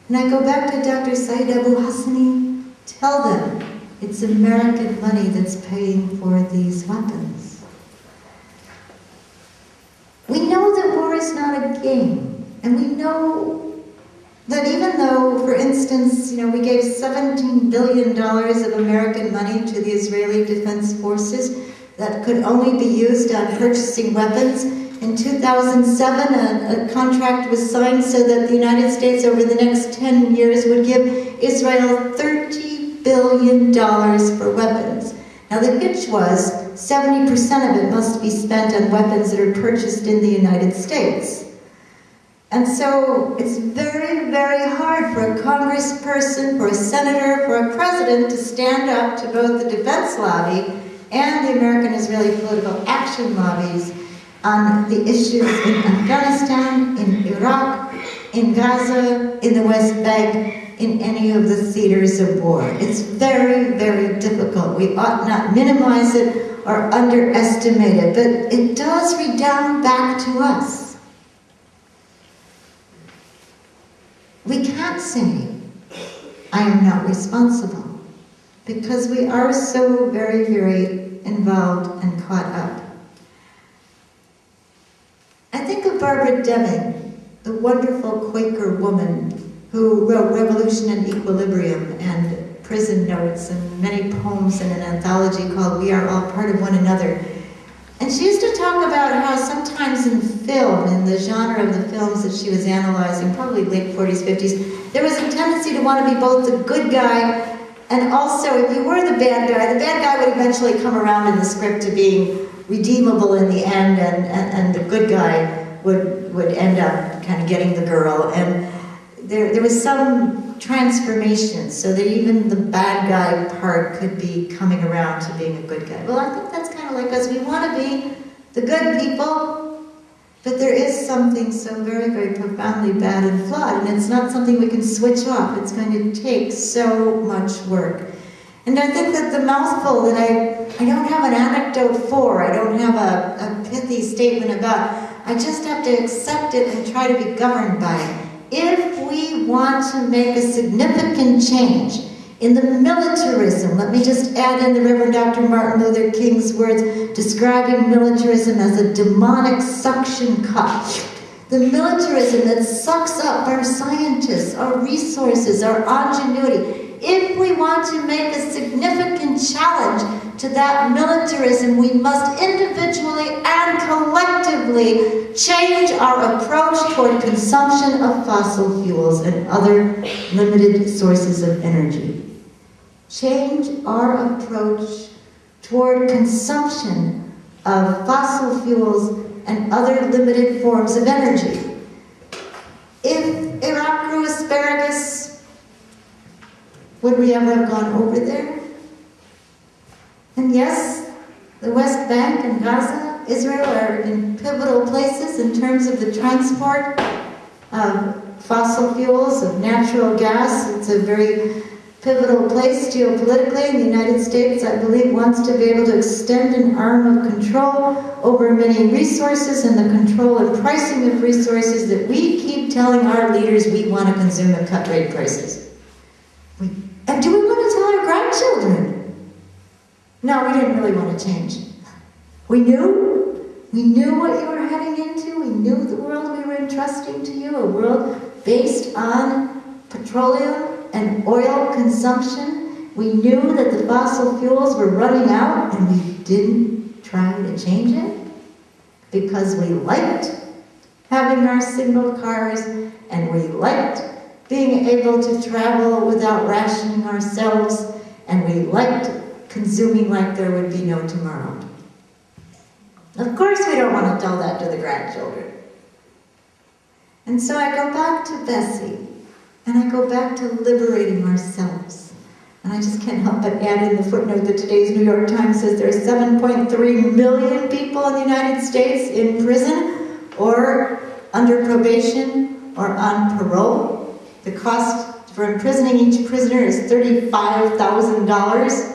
And I go back to Dr. Saeed Abu Hassani, tell them it's American money that's paying for these weapons. We know that war is not a game, and we know that even though, for instance, we gave $17 billion of American money to the Israeli Defense Forces that could only be used on purchasing weapons. In 2007, a contract was signed so that the United States over the next 10 years would give Israel $30 billion for weapons. Now the hitch was 70% of it must be spent on weapons that are purchased in the United States. And so it's very, very hard for a congressperson, for a senator, for a president to stand up to both the defense lobby and the American-Israeli political action lobbies on the issues in Afghanistan, in Iraq, in Gaza, in the West Bank, in any of the theaters of war. It's very, very difficult. We ought not minimize it or underestimate it, but it does redound back to us. We can't say, I am not responsible, because we are so very, very involved and caught up. I think of Barbara Deming, the wonderful Quaker woman who wrote Revolution and Equilibrium and Prison Notes and many poems in an anthology called We Are All Part of One Another. And she used to talk about how sometimes in film, in the genre of the films that she was analyzing, probably late 40s, 50s, there was a tendency to want to be both the good guy and also, if you were the bad guy would eventually come around in the script to being redeemable in the end, and the good guy would end up kind of getting the girl. And there was some transformation so that even the bad guy part could be coming around to being a good guy. Well, I think that's kind of like us. We want to be the good people, but there is something so very, very profoundly bad and flawed, and it's not something we can switch off. It's going to take so much work. And I think that the mouthful that I don't have an anecdote for, I don't have a pithy statement about, I just have to accept it and try to be governed by it. If we want to make a significant change in the militarism, let me just add in the Reverend Dr. Martin Luther King's words describing militarism as a demonic suction cup. The militarism that sucks up our scientists, our resources, our ingenuity. If we want to make a significant challenge to that militarism, we must individually and collectively change our approach toward consumption of fossil fuels and other limited sources of energy. Change our approach toward consumption of fossil fuels and other limited forms of energy. If Iraq grew asparagus, would we ever have gone over there? And yes, the West Bank and Gaza, Israel are in pivotal places in terms of the transport of fossil fuels, of natural gas. It's a very pivotal place geopolitically. The United States, I believe, wants to be able to extend an arm of control over many resources and the control and pricing of resources that we keep telling our leaders we want to consume at cut rate prices. And do we want to tell our grandchildren? No, we didn't really want to change. We knew what you were heading into. We knew the world we were entrusting to you, a world based on petroleum and oil consumption. We knew that the fossil fuels were running out, and we didn't try to change it because we liked having our single cars, and we liked being able to travel without rationing ourselves, and we liked consuming like there would be no tomorrow. Of course we don't want to tell that to the grandchildren. And so I go back to Bessie, and I go back to liberating ourselves. And I just can't help but add in the footnote that today's New York Times says there are 7.3 million people in the United States in prison or under probation or on parole. The cost for imprisoning each prisoner is $35,000,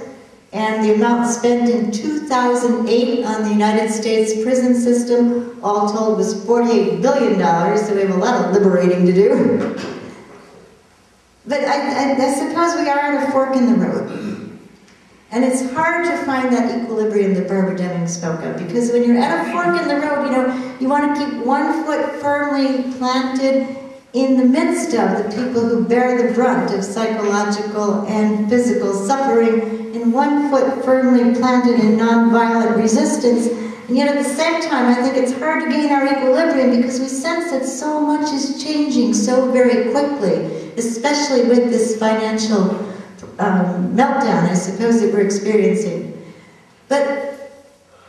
and the amount spent in 2008 on the United States prison system, all told, was $48 billion, so we have a lot of liberating to do. But I suppose we are at a fork in the road. And it's hard to find that equilibrium that Barbara Deming spoke of, because when you're at a fork in the road, you want to keep one foot firmly planted in the midst of the people who bear the brunt of psychological and physical suffering, and one foot firmly planted in nonviolent resistance. And yet at the same time, I think it's hard to gain our equilibrium because we sense that so much is changing so very quickly, especially with this financial meltdown, I suppose, that we're experiencing. But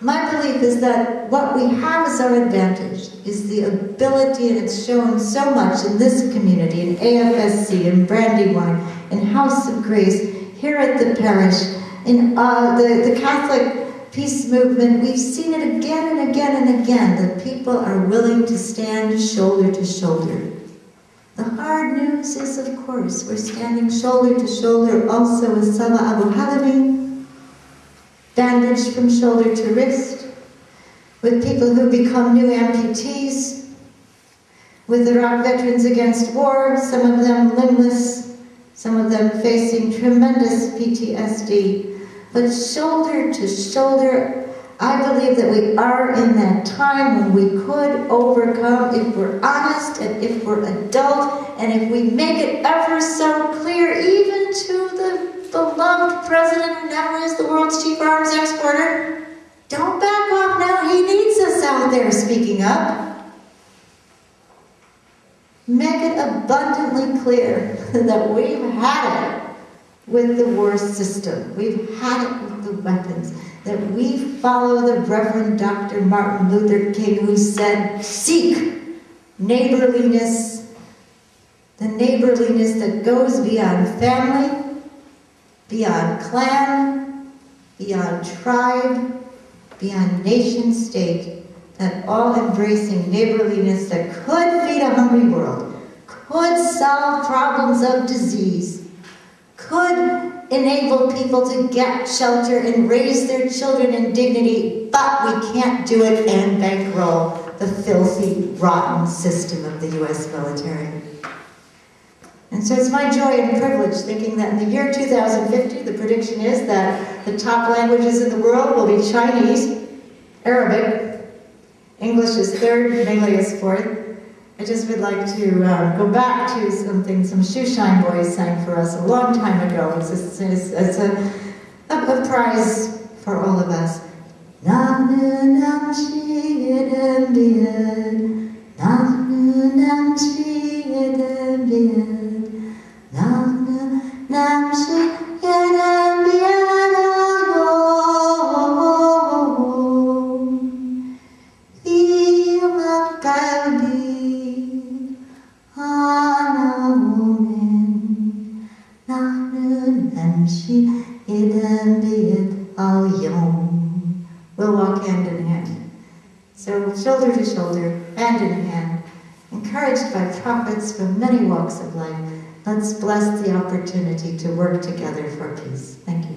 my belief is that what we have as our advantage is the ability, and it's shown so much in this community, in AFSC, in Brandywine, in House of Grace, here at the parish, in the Catholic peace movement. We've seen it again and again and again, that people are willing to stand shoulder to shoulder. The hard news is, of course, we're standing shoulder to shoulder also with Salah Abu Halimi, bandaged from shoulder to wrist, with people who become new amputees, with Iraq Veterans Against War, some of them limbless, some of them facing tremendous PTSD. But shoulder to shoulder, I believe that we are in that time when we could overcome if we're honest and if we're adult and if we make it ever so clear, even to the beloved president who now is the world's chief arms exporter. Don't back off now, he needs us out there speaking up. Make it abundantly clear that we've had it with the war system. We've had it with the weapons. That we follow the Reverend Dr. Martin Luther King, who said, seek neighborliness, the neighborliness that goes beyond family, beyond clan, beyond tribe, beyond nation state, that all-embracing neighborliness that could feed a hungry world, could solve problems of disease, could enable people to get shelter and raise their children in dignity, but we can't do it and bankroll the filthy, rotten system of the U.S. military. And so it's my joy and privilege thinking that in the year 2050, the prediction is that the top languages in the world will be Chinese, Arabic, English is third, Malay is fourth. I just would like to go back to something some Shoeshine boys sang for us a long time ago. It's a prize for all of us. We'll walk hand in hand. So shoulder to shoulder, hand in hand, encouraged by prophets from many walks of life, let's bless the opportunity to work together for peace. Thank you.